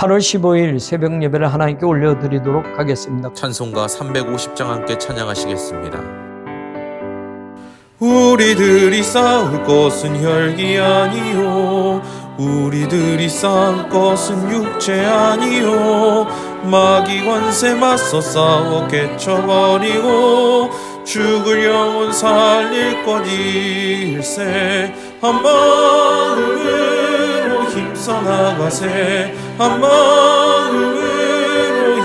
8월 15일 새벽 예배를 하나님께 올려드리도록 하겠습니다. 찬송가 350장 함께 찬양하시겠습니다. 우리들이 싸울 것은 혈기 아니요, 우리들이 싸울 것은 육체 아니요, 마귀 권세 맞서 싸워 깨쳐버리고 죽을 영혼 살릴 것일세. 한 마음으로 힘써 나가세, 한 마음으로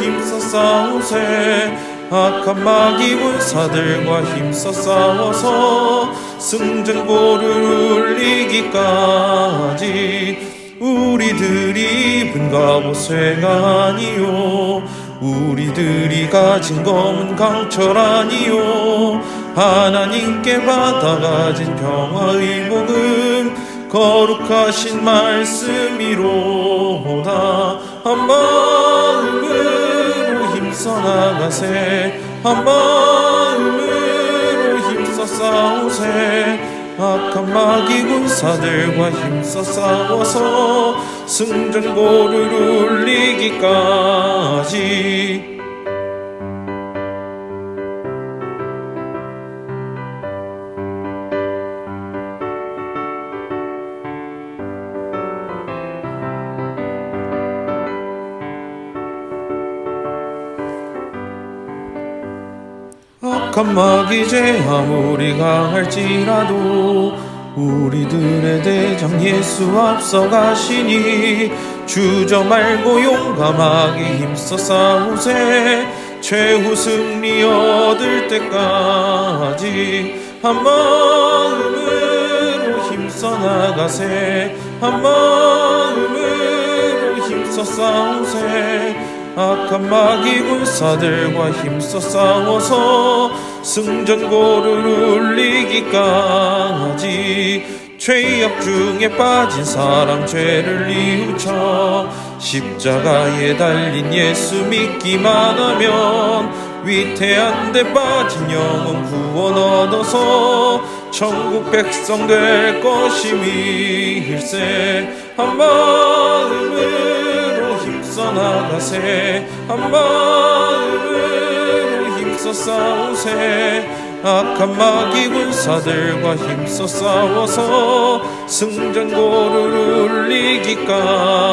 힘써 싸우세. 악한 마귀 군사들과 힘써 싸워서 승전고를 울리기까지. 우리들이 입은 갑옷 쇠가 아니요, 우리들이 가진 검은 강철 아니요, 하나님께 받아가진 평화의 복음 거룩하신 말씀이로다. 한 마음으로 힘써 나가세, 한 마음으로 힘써 싸우세. 악한 마귀 군사들과 힘써 싸워서 승전고를 울리기까지. 악한 마귀 죄 아무리 강할지라도 우리들의 대장 예수 앞서 가시니 주저 말고 용감하게 힘써 싸우세. 최후 승리 얻을 때까지. 한 마음으로 힘써 나가세, 한 마음으로 힘써 싸우세. 악한 마귀 군사들과 힘써 싸워서 승전고를 울리기까지. 죄악 중에 빠진 사람 죄를 뉘우쳐 십자가에 달린 예수 믿기만 하면 위태한 데 빠진 영혼 구원 얻어서 천국 백성 될 것임일세. 한 마음으로 힘써 나가세, 한 마음으로 힘써 싸우세. 악한 마귀 군사들과 힘써 싸워서 승전고를 울리기까지.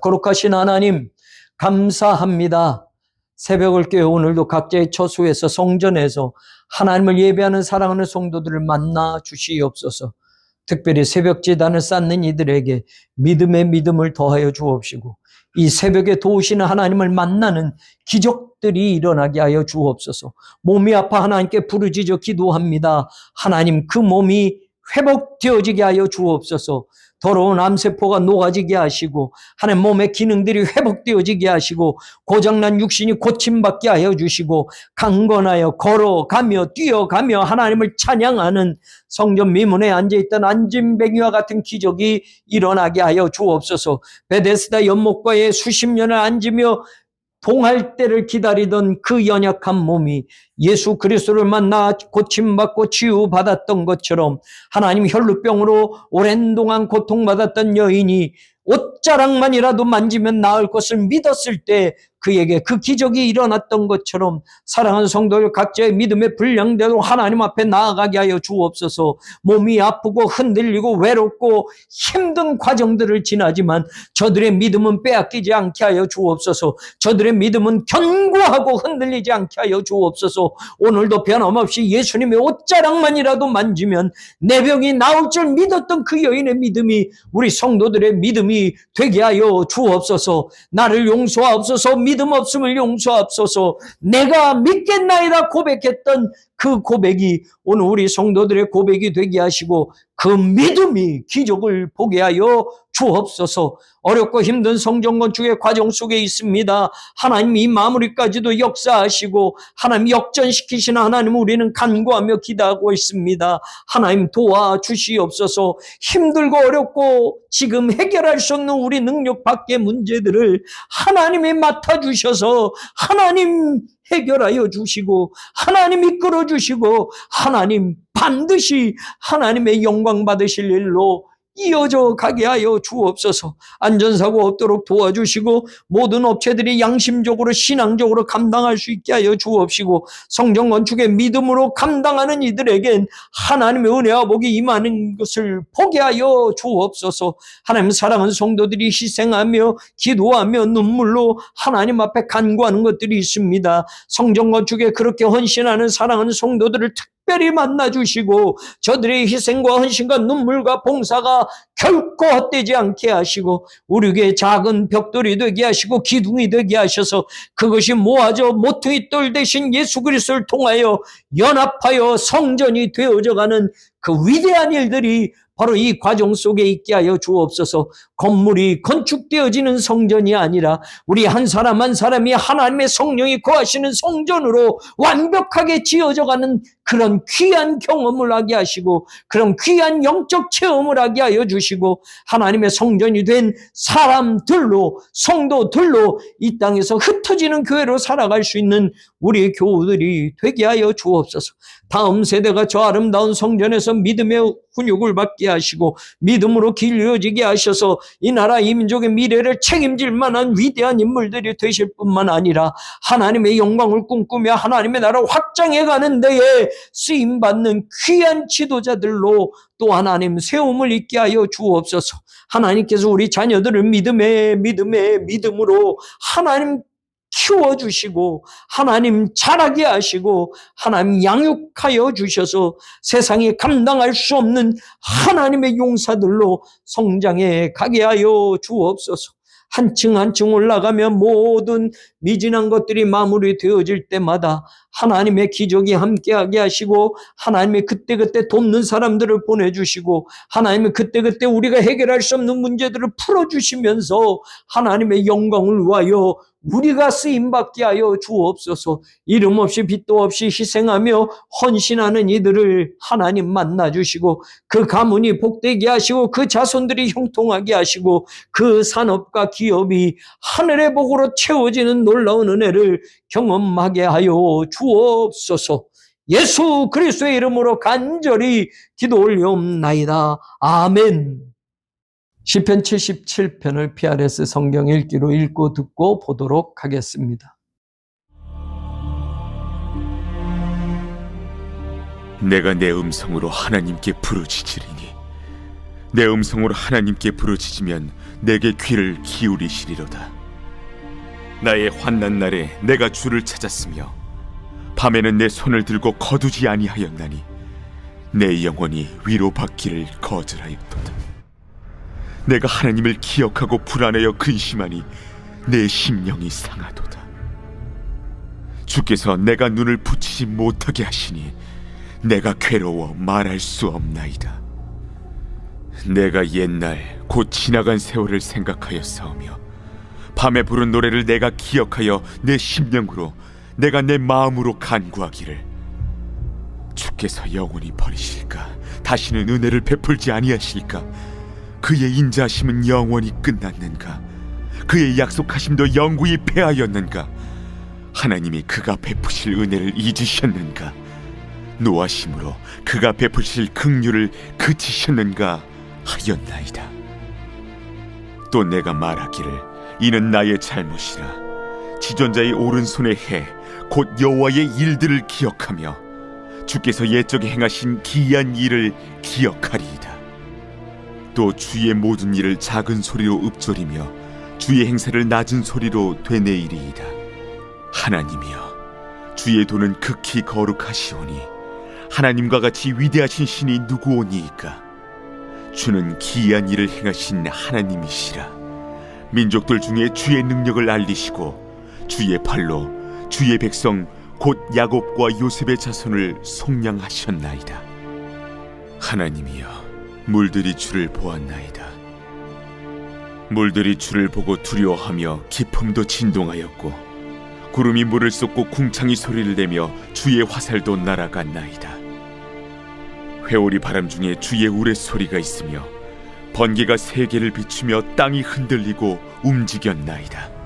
거룩하신 하나님 감사합니다. 새벽을 깨어 오늘도 각자의 처소에서 성전에서 하나님을 예배하는 사랑하는 성도들을 만나 주시옵소서. 특별히 새벽 제단을 쌓는 이들에게 믿음의 믿음을 더하여 주옵시고 이 새벽에 도우시는 하나님을 만나는 기적들이 일어나게 하여 주옵소서. 몸이 아파 하나님께 부르짖어 기도합니다. 하나님 그 몸이 회복되어지게 하여 주옵소서. 더러운 암세포가 녹아지게 하시고 하나님 몸의 기능들이 회복되어지게 하시고 고장난 육신이 고침받게 하여 주시고 강건하여 걸어가며 뛰어가며 하나님을 찬양하는 성전 미문에 앉아있던 안진뱅이와 같은 기적이 일어나게 하여 주옵소서. 베데스다 연못가에 수십 년을 앉으며 봉할 때를 기다리던 그 연약한 몸이 예수 그리스도를 만나 고침받고 치유받았던 것처럼 하나님 혈루병으로 오랜 동안 고통받았던 여인이 옷자락만이라도 만지면 나을 것을 믿었을 때 그에게 그 기적이 일어났던 것처럼 사랑하는 성도들 각자의 믿음의 분량대로 하나님 앞에 나아가게 하여 주옵소서. 몸이 아프고 흔들리고 외롭고 힘든 과정들을 지나지만 저들의 믿음은 빼앗기지 않게 하여 주옵소서. 저들의 믿음은 견고하고 흔들리지 않게 하여 주옵소서. 오늘도 변함없이 예수님의 옷자락만이라도 만지면 내 병이 나을 줄 믿었던 그 여인의 믿음이 우리 성도들의 믿음이 되게 하여 주옵소서. 나를 용서하옵소서. 믿음 없음을 용서하옵소서. 내가 믿겠나이다 고백했던 그 고백이 오늘 우리 성도들의 고백이 되게 하시고 그 믿음이 기적을 보게 하여 주옵소서. 어렵고 힘든 성전 건축의 과정 속에 있습니다. 하나님 이 마무리까지도 역사하시고 하나님 역전시키시는 하나님 우리는 간구하며 기도하고 있습니다. 하나님 도와주시옵소서. 힘들고 어렵고 지금 해결할 수 없는 우리 능력 밖의 문제들을 하나님이 맡아주셔서 하나님 해결하여 주시고 하나님 이끌어 주시고 하나님 반드시 하나님의 영광 받으실 일로 이어져 가게 하여 주옵소서. 안전사고 없도록 도와주시고 모든 업체들이 양심적으로 신앙적으로 감당할 수 있게 하여 주옵시고 성전 건축의 믿음으로 감당하는 이들에겐 하나님의 은혜와 복이 임하는 것을 보게 하여 주옵소서. 하나님 사랑하는 성도들이 희생하며 기도하며 눈물로 하나님 앞에 간구하는 것들이 있습니다. 성전 건축에 그렇게 헌신하는 사랑하는 성도들을 특별히 만나주시고 저들의 희생과 헌신과 눈물과 봉사가 결코 헛되지 않게 하시고 우리 교회 작은 벽돌이 되게 하시고 기둥이 되게 하셔서 그것이 모아져 모퉁이 돌 대신 예수 그리스도를 통하여 연합하여 성전이 되어져가는 그 위대한 일들이 바로 이 과정 속에 있게 하여 주옵소서. 건물이 건축되어지는 성전이 아니라 우리 한 사람 한 사람이 하나님의 성령이 거하시는 성전으로 완벽하게 지어져가는 그런 귀한 경험을 하게 하시고 그런 귀한 영적 체험을 하게 하여 주시고 하나님의 성전이 된 사람들로 성도들로 이 땅에서 흩어지는 교회로 살아갈 수 있는 우리의 교우들이 되게 하여 주옵소서. 다음 세대가 저 아름다운 성전에서 믿음의 훈육을 받게 하시고 믿음으로 길러지게 하셔서 이 나라 이 민족의 미래를 책임질 만한 위대한 인물들이 되실 뿐만 아니라 하나님의 영광을 꿈꾸며 하나님의 나라를 확장해가는 데에 쓰임받는 귀한 지도자들로 또 하나님 세움을 있게 하여 주옵소서. 하나님께서 우리 자녀들을 믿음으로 하나님 키워주시고 하나님 자라게 하시고 하나님 양육하여 주셔서 세상에 감당할 수 없는 하나님의 용사들로 성장해 가게 하여 주옵소서. 한층 한층 올라가면 모든 미진한 것들이 마무리되어질 때마다 하나님의 기적이 함께하게 하시고 하나님의 그때그때 돕는 사람들을 보내주시고 하나님의 그때그때 우리가 해결할 수 없는 문제들을 풀어주시면서 하나님의 영광을 위하여 우리가 쓰임받게 하여 주옵소서. 이름 없이 빚도 없이 희생하며 헌신하는 이들을 하나님 만나주시고 그 가문이 복되게 하시고 그 자손들이 형통하게 하시고 그 산업과 기업이 하늘의 복으로 채워지는 놀라운 은혜를 경험하게 하여 주옵소서. 예수 그리스도의 이름으로 간절히 기도 올리옵나이다. 아멘. 시편 77편을 PRS 성경 읽기로 읽고 듣고 보도록 하겠습니다. 내가 내 음성으로 하나님께 부르짖으리니 내 음성으로 하나님께 부르짖으면 내게 귀를 기울이시리로다. 나의 환난 날에 내가 주를 찾았으며 밤에는 내 손을 들고 거두지 아니하였나니 내 영혼이 위로받기를 거절하였도다. 내가 하나님을 기억하고 불안하여 근심하니 내 심령이 상하도다. 주께서 내가 눈을 붙이지 못하게 하시니 내가 괴로워 말할 수 없나이다. 내가 옛날 곧 지나간 세월을 생각하였사오며 밤에 부른 노래를 내가 기억하여 내 심령으로 내가 내 마음으로 간구하기를 주께서 영원히 버리실까? 다시는 은혜를 베풀지 아니하실까? 그의 인자하심은 영원히 끝났는가? 그의 약속하심도 영구히 패하였는가? 하나님이 그가 베푸실 은혜를 잊으셨는가? 노하심으로 그가 베푸실 긍휼을 그치셨는가 하였나이다. 또 내가 말하기를 이는 나의 잘못이라. 지존자의 오른손의 해 곧 여호와의 일들을 기억하며 주께서 옛적에 행하신 기이한 일을 기억하리이다. 또 주의 모든 일을 작은 소리로 읊조리며 주의 행사를 낮은 소리로 되뇌이리이다. 하나님이여, 주의 도는 극히 거룩하시오니 하나님과 같이 위대하신 신이 누구오니이까? 주는 기이한 일을 행하신 하나님이시라. 민족들 중에 주의 능력을 알리시고 주의 팔로 주의 백성 곧 야곱과 요셉의 자손을 속량하셨나이다. 하나님이여, 물들이 주를 보았나이다. 물들이 주를 보고 두려워하며 깊음도 진동하였고 구름이 물을 쏟고 궁창이 소리를 내며 주의 화살도 날아갔나이다. 회오리 바람 중에 주의 우레소리가 있으며 번개가 세계를 비추며 땅이 흔들리고 움직였나이다.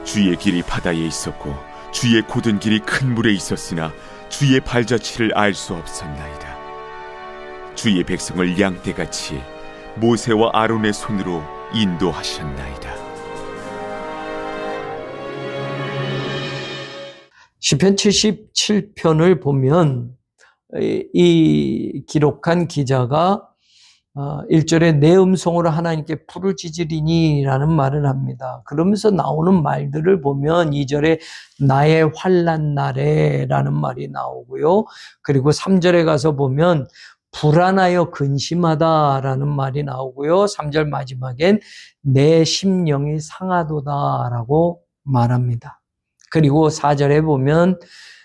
주의 길이 바다에 있었고 주의 곧은 길이 큰 물에 있었으나 주의 발자취를 알 수 없었나이다. 주의 백성을 양떼같이 모세와 아론의 손으로 인도하셨나이다. 시편 77편을 보면 이 기록한 기자가 1절에 내 음성으로 하나님께 부르짖으리니 라는 말을 합니다. 그러면서 나오는 말들을 보면 2절에 나의 환난 날에 라는 말이 나오고요. 그리고 3절에 가서 보면 불안하여 근심하다 라는 말이 나오고요. 3절 마지막엔 내 심령이 상하도다 라고 말합니다. 그리고 4절에 보면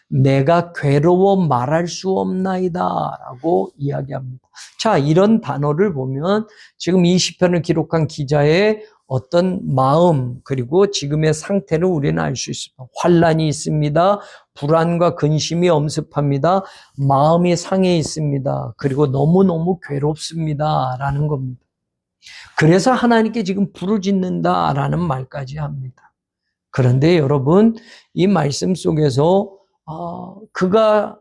내가 괴로워 말할 수 없나이다 라고 이야기합니다. 자, 이런 단어를 보면 지금 이 시편을 기록한 기자의 어떤 마음 그리고 지금의 상태를 우리는 알 수 있습니다. 환난이 있습니다. 불안과 근심이 엄습합니다. 마음이 상해 있습니다. 그리고 너무너무 괴롭습니다 라는 겁니다. 그래서 하나님께 지금 부르짖는다 라는 말까지 합니다. 그런데 여러분, 이 말씀 속에서 그가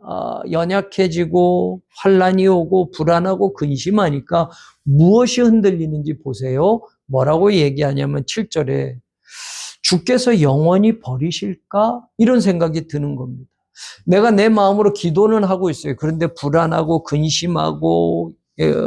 연약해지고 환난이 오고 불안하고 근심하니까 무엇이 흔들리는지 보세요. 뭐라고 얘기하냐면 7절에 주께서 영원히 버리실까? 이런 생각이 드는 겁니다. 내가 내 마음으로 기도는 하고 있어요. 그런데 불안하고 근심하고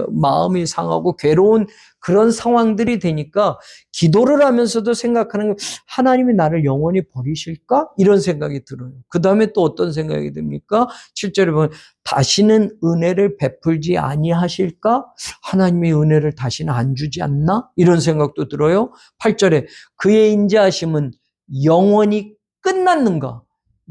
마음이 상하고 괴로운 그런 상황들이 되니까 기도를 하면서도 생각하는 건 하나님이 나를 영원히 버리실까? 이런 생각이 들어요. 그 다음에 또 어떤 생각이 듭니까? 7절에 보면 다시는 은혜를 베풀지 아니하실까? 하나님의 은혜를 다시는 안 주지 않나? 이런 생각도 들어요. 8절에 그의 인자하심은 영원히 끝났는가?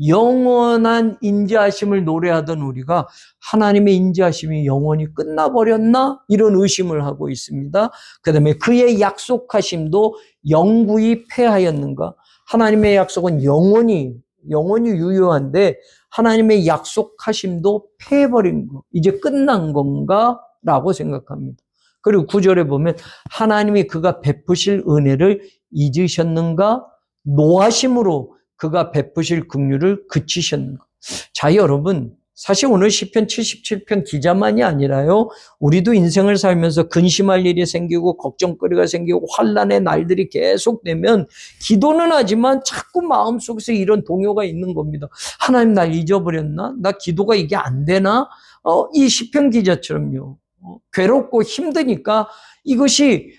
영원한 인자하심을 노래하던 우리가 하나님의 인자하심이 영원히 끝나버렸나? 이런 의심을 하고 있습니다. 그 다음에 그의 약속하심도 영구히 패하였는가? 하나님의 약속은 영원히 유효한데 하나님의 약속하심도 패해버린 거, 이제 끝난 건가? 라고 생각합니다. 그리고 9절에 보면 하나님이 그가 베푸실 은혜를 잊으셨는가? 노하심으로 그가 베푸실 긍휼을 그치셨는가? 자, 여러분, 사실 오늘 시편 77편 기자만이 아니라요, 우리도 인생을 살면서 근심할 일이 생기고 걱정거리가 생기고 환난의 날들이 계속되면 기도는 하지만 자꾸 마음속에서 이런 동요가 있는 겁니다. 하나님 날 잊어버렸나? 나 기도가 이게 안 되나? 이 시편 기자처럼요. 괴롭고 힘드니까 이것이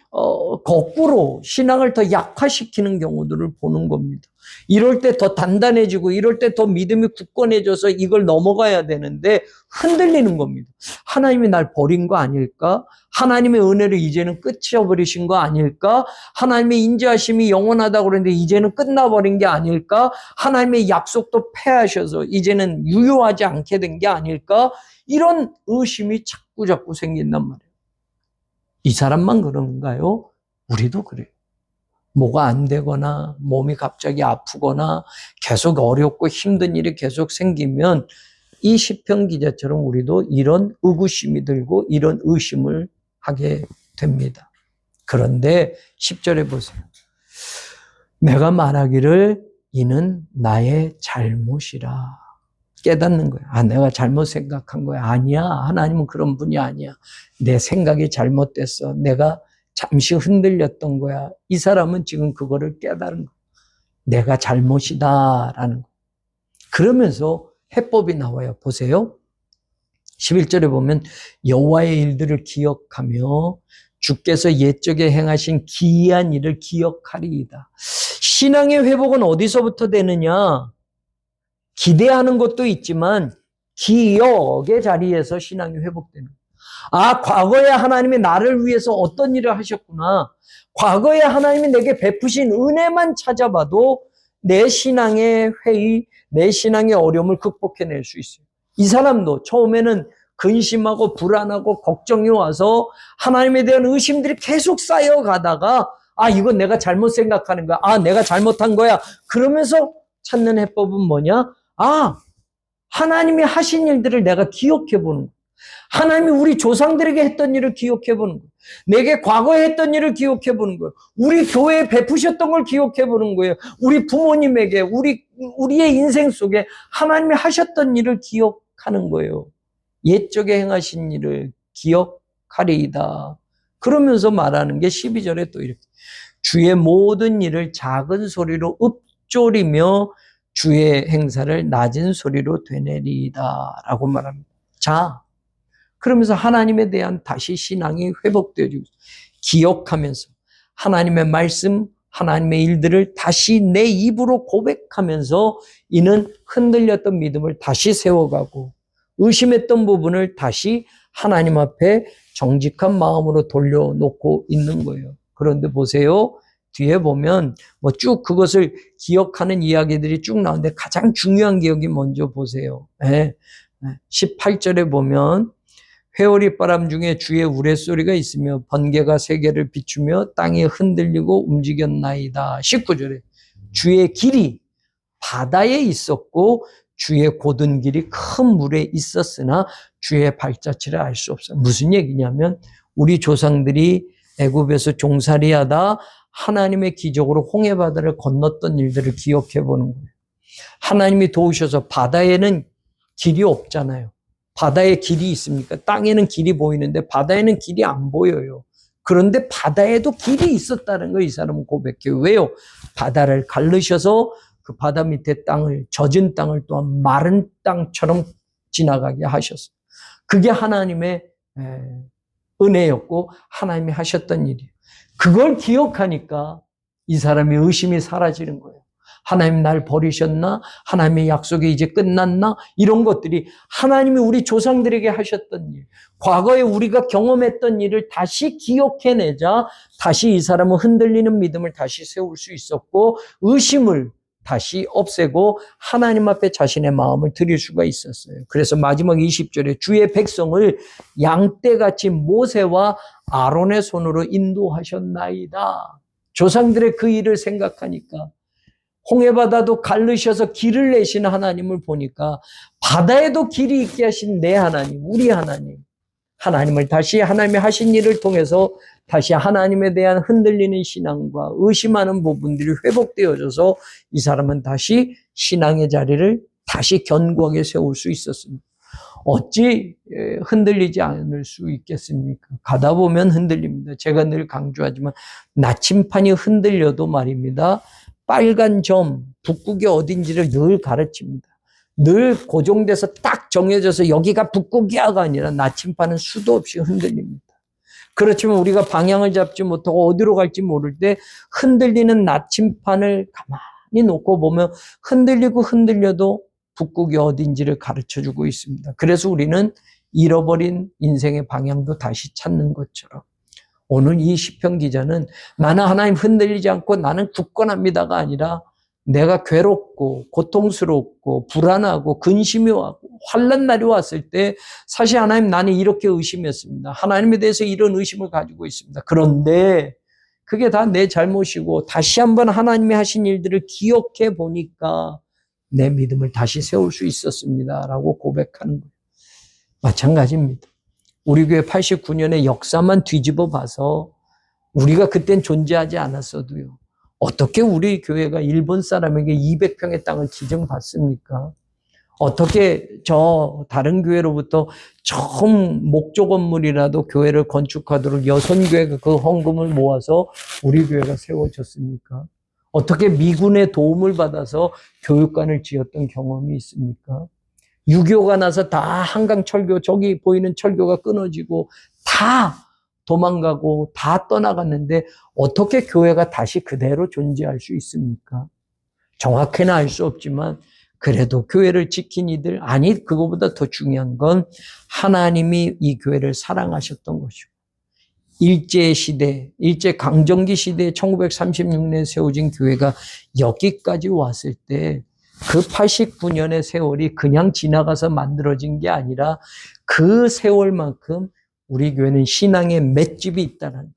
거꾸로 신앙을 더 약화시키는 경우들을 보는 겁니다. 이럴 때 더 단단해지고 이럴 때 더 믿음이 굳건해져서 이걸 넘어가야 되는데 흔들리는 겁니다. 하나님이 날 버린 거 아닐까? 하나님의 은혜를 이제는 끝이어버리신 거 아닐까? 하나님의 인자하심이 영원하다고 그러는데 이제는 끝나버린 게 아닐까? 하나님의 약속도 폐하셔서 이제는 유효하지 않게 된 게 아닐까? 이런 의심이 자꾸 생긴단 말이에요. 이 사람만 그런가요? 우리도 그래요. 뭐가 안 되거나 몸이 갑자기 아프거나 계속 어렵고 힘든 일이 계속 생기면 이 시편 기자처럼 우리도 이런 의구심이 들고 이런 의심을 하게 됩니다. 그런데 10절에 보세요. 내가 말하기를 이는 나의 잘못이라. 깨닫는 거야. 내가 잘못 생각한 거야. 아니야. 하나님은 그런 분이 아니야. 내 생각이 잘못됐어. 내가 잠시 흔들렸던 거야. 이 사람은 지금 그거를 깨달은 거야. 내가 잘못이다라는 거. 그러면서 해법이 나와요. 보세요. 11절에 보면 여호와의 일들을 기억하며 주께서 옛적에 행하신 기이한 일을 기억하리이다. 신앙의 회복은 어디서부터 되느냐? 기대하는 것도 있지만 기억의 자리에서 신앙이 회복되는 거예요. 과거에 하나님이 나를 위해서 어떤 일을 하셨구나. 과거에 하나님이 내게 베푸신 은혜만 찾아봐도 내 신앙의 회의, 내 신앙의 어려움을 극복해낼 수 있어요. 이 사람도 처음에는 근심하고 불안하고 걱정이 와서 하나님에 대한 의심들이 계속 쌓여가다가 이건 내가 잘못 생각하는 거야. 내가 잘못한 거야. 그러면서 찾는 해법은 뭐냐? 하나님이 하신 일들을 내가 기억해 보는 거야. 하나님이 우리 조상들에게 했던 일을 기억해 보는 거예요. 내게 과거에 했던 일을 기억해 보는 거예요. 우리 교회에 베푸셨던 걸 기억해 보는 거예요. 우리 부모님에게, 우리의 인생 속에 하나님이 하셨던 일을 기억하는 거예요. 옛적에 행하신 일을 기억하리이다. 그러면서 말하는 게 12절에 또 이렇게 주의 모든 일을 작은 소리로 읊조리며 주의 행사를 낮은 소리로 되뇌리이다 라고 말합니다. 자, 그러면서 하나님에 대한 다시 신앙이 회복되어지고 기억하면서 하나님의 말씀, 하나님의 일들을 다시 내 입으로 고백하면서 이는 흔들렸던 믿음을 다시 세워가고 의심했던 부분을 다시 하나님 앞에 정직한 마음으로 돌려놓고 있는 거예요. 그런데 보세요. 뒤에 보면 뭐 쭉 그것을 기억하는 이야기들이 쭉 나오는데 가장 중요한 기억이 먼저 보세요. 18절에 보면 회오리 바람 중에 주의 우레소리가 있으며 번개가 세계를 비추며 땅이 흔들리고 움직였나이다. 19절에 주의 길이 바다에 있었고 주의 곧은 길이 큰 물에 있었으나 주의 발자취를 알 수 없어. 무슨 얘기냐면 우리 조상들이 애굽에서 종살이하다 하나님의 기적으로 홍해바다를 건넜던 일들을 기억해 보는 거예요. 하나님이 도우셔서 바다에는 길이 없잖아요. 바다에 길이 있습니까? 땅에는 길이 보이는데 바다에는 길이 안 보여요. 그런데 바다에도 길이 있었다는 거 이 사람은 고백해요. 왜요? 바다를 가르셔서 그 바다 밑에 땅을, 젖은 땅을 또한 마른 땅처럼 지나가게 하셨어요. 그게 하나님의 은혜였고 하나님이 하셨던 일이에요. 그걸 기억하니까 이 사람의 의심이 사라지는 거예요. 하나님 날 버리셨나? 하나님의 약속이 이제 끝났나? 이런 것들이 하나님이 우리 조상들에게 하셨던 일, 과거에 우리가 경험했던 일을 다시 기억해내자 다시 이 사람은 흔들리는 믿음을 다시 세울 수 있었고 의심을 다시 없애고 하나님 앞에 자신의 마음을 드릴 수가 있었어요. 그래서 마지막 20절에 주의 백성을 양떼같이 모세와 아론의 손으로 인도하셨나이다. 조상들의 그 일을 생각하니까 홍해바다도 가르셔서 길을 내신 하나님을 보니까 바다에도 길이 있게 하신 내 하나님, 우리 하나님, 하나님을 다시 하나님이 하신 일을 통해서 다시 하나님에 대한 흔들리는 신앙과 의심하는 부분들이 회복되어져서 이 사람은 다시 신앙의 자리를 다시 견고하게 세울 수 있었습니다. 어찌 흔들리지 않을 수 있겠습니까? 가다 보면 흔들립니다. 제가 늘 강조하지만 나침판이 흔들려도 말입니다. 빨간 점, 북극이 어딘지를 늘 가르칩니다. 늘 고정돼서 딱 정해져서 여기가 북극이야가 아니라 나침판은 수도 없이 흔들립니다. 그렇지만 우리가 방향을 잡지 못하고 어디로 갈지 모를 때 흔들리는 나침판을 가만히 놓고 보면 흔들리고 흔들려도 북극이 어딘지를 가르쳐주고 있습니다. 그래서 우리는 잃어버린 인생의 방향도 다시 찾는 것처럼 오늘 이 시편 기자는 나는 하나님 흔들리지 않고 나는 굳건합니다가 아니라 내가 괴롭고 고통스럽고 불안하고 근심이 와고 환난 날이 왔을 때 사실 하나님 나는 이렇게 의심했습니다. 하나님에 대해서 이런 의심을 가지고 있습니다. 그런데 그게 다 내 잘못이고 다시 한번 하나님이 하신 일들을 기억해 보니까 내 믿음을 다시 세울 수 있었습니다. 라고 고백하는 거예요. 마찬가지입니다. 우리 교회 89년의 역사만 뒤집어 봐서 우리가 그땐 존재하지 않았어도요. 어떻게 우리 교회가 일본 사람에게 200평의 땅을 지정받습니까? 어떻게 저 다른 교회로부터 처음 목조 건물이라도 교회를 건축하도록 여선교회가 그 헌금을 모아서 우리 교회가 세워졌습니까? 어떻게 미군의 도움을 받아서 교육관을 지었던 경험이 있습니까? 6.25가 나서 다 한강 철교, 저기 보이는 철교가 끊어지고 다 도망가고 다 떠나갔는데 어떻게 교회가 다시 그대로 존재할 수 있습니까? 정확히는 알 수 없지만 그래도 교회를 지킨 이들, 아니 그거보다 더 중요한 건 하나님이 이 교회를 사랑하셨던 것이고 일제시대, 일제강점기 시대에 1936년에 세워진 교회가 여기까지 왔을 때 그 89년의 세월이 그냥 지나가서 만들어진 게 아니라 그 세월만큼 우리 교회는 신앙의 맷집이 있다는 것.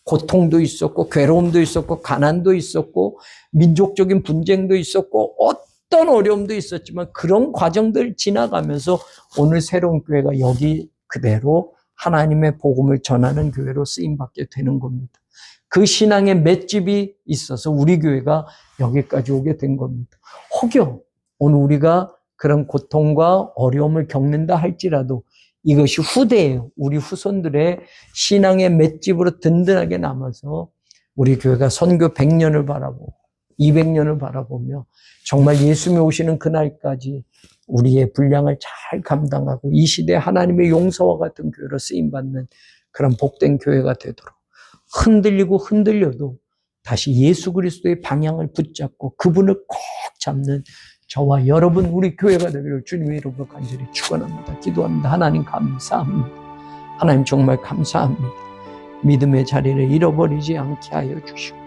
고통도 있었고 괴로움도 있었고 가난도 있었고 민족적인 분쟁도 있었고 어떤 어려움도 있었지만 그런 과정들 지나가면서 오늘 새로운 교회가 여기 그대로 하나님의 복음을 전하는 교회로 쓰임받게 되는 겁니다. 그 신앙의 맷집이 있어서 우리 교회가 여기까지 오게 된 겁니다. 혹여 오늘 우리가 그런 고통과 어려움을 겪는다 할지라도 이것이 후대예요. 우리 후손들의 신앙의 맷집으로 든든하게 남아서 우리 교회가 선교 100년을 바라보고 200년을 바라보며 정말 예수님이 오시는 그날까지 우리의 분량을 잘 감당하고 이 시대에 하나님의 용서와 같은 교회로 쓰임받는 그런 복된 교회가 되도록 흔들리고 흔들려도 다시 예수 그리스도의 방향을 붙잡고 그분을 꼭 잡는 저와 여러분 우리 교회가 되기를 주님의 이름으로 간절히 축원합니다. 기도합니다. 하나님 감사합니다. 하나님 정말 감사합니다. 믿음의 자리를 잃어버리지 않게 하여 주시고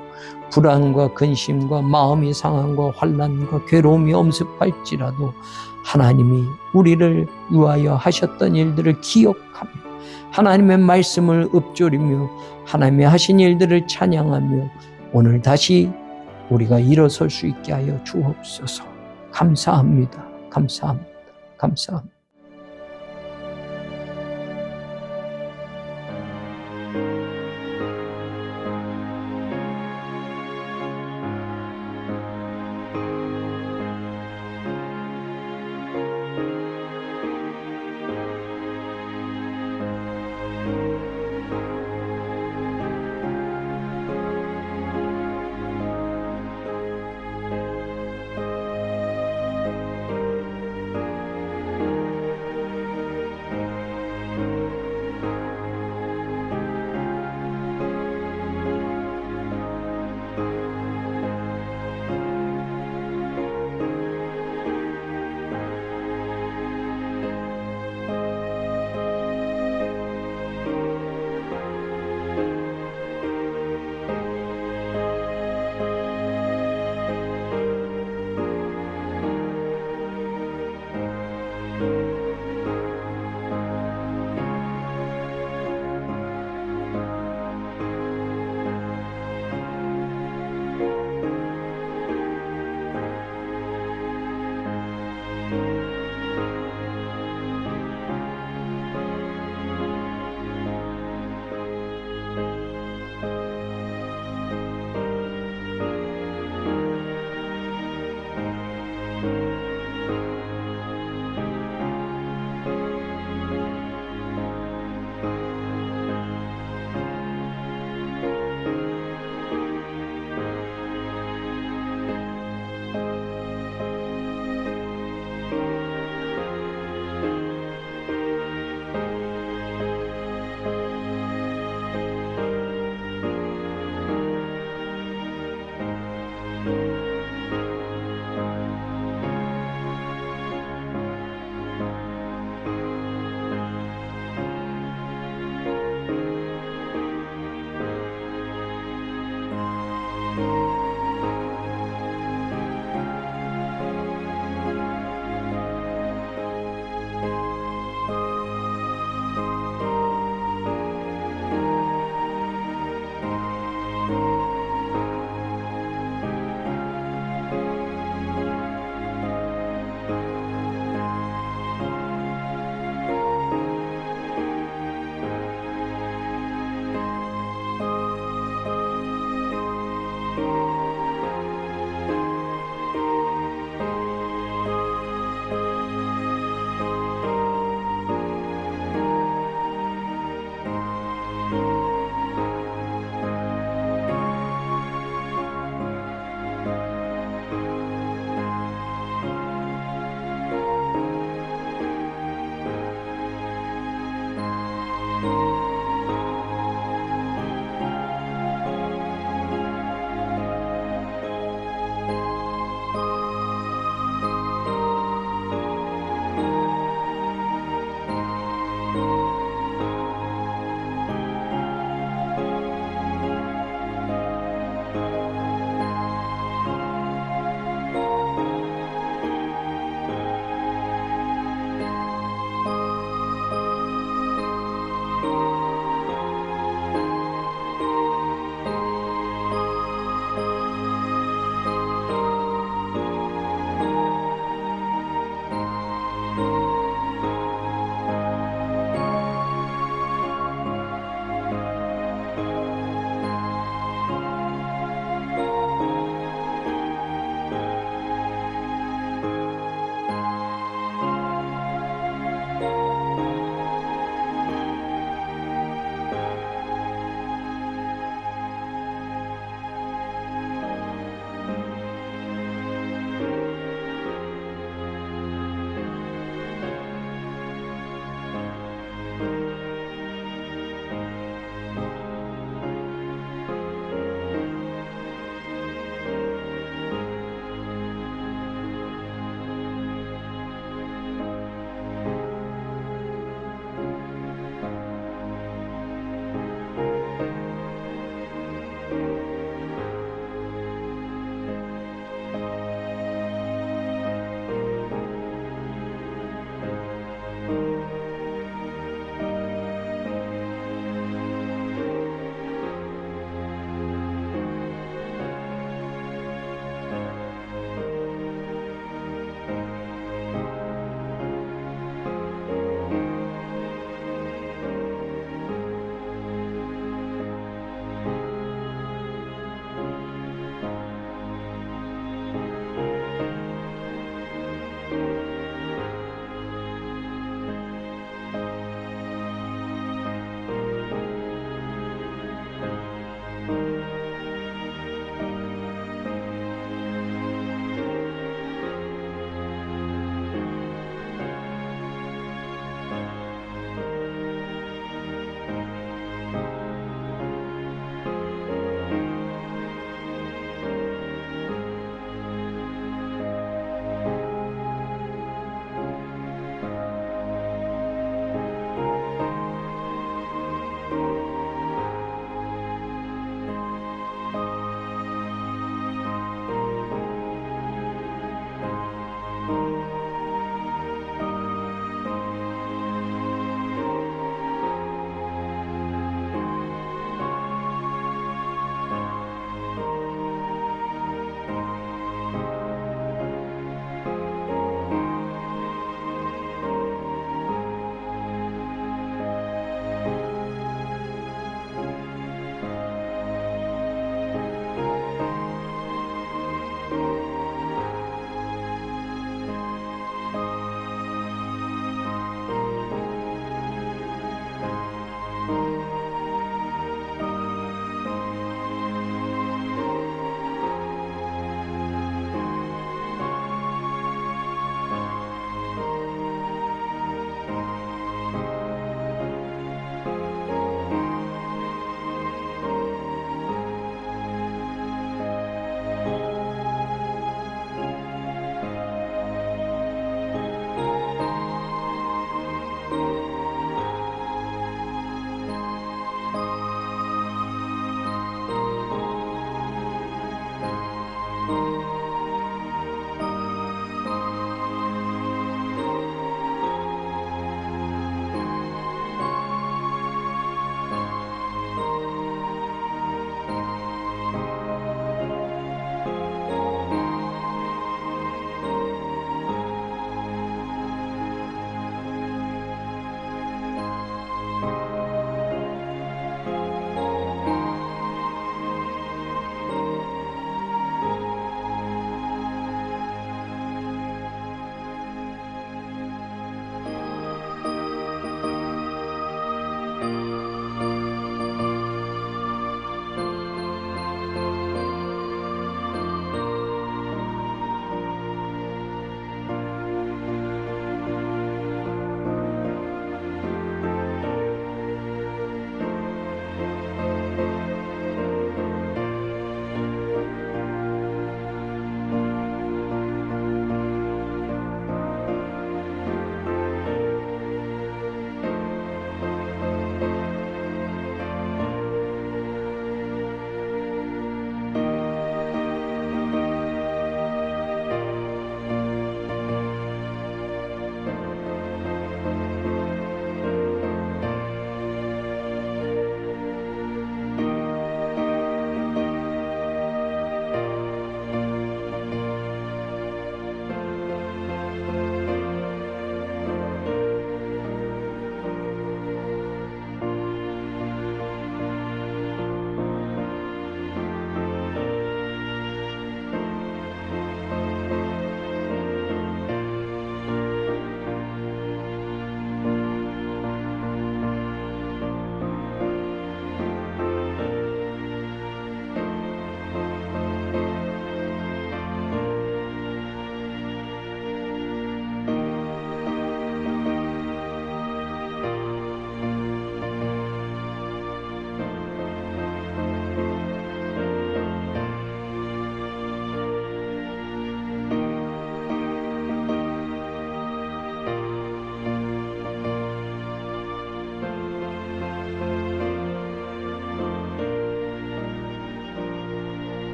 불안과 근심과 마음이 상함과 환난과 괴로움이 엄습할지라도 하나님이 우리를 위하여 하셨던 일들을 기억하며 하나님의 말씀을 읊조리며 하나님이 하신 일들을 찬양하며 오늘 다시 우리가 일어설 수 있게 하여 주옵소서. 감사합니다. 감사합니다. 감사합니다.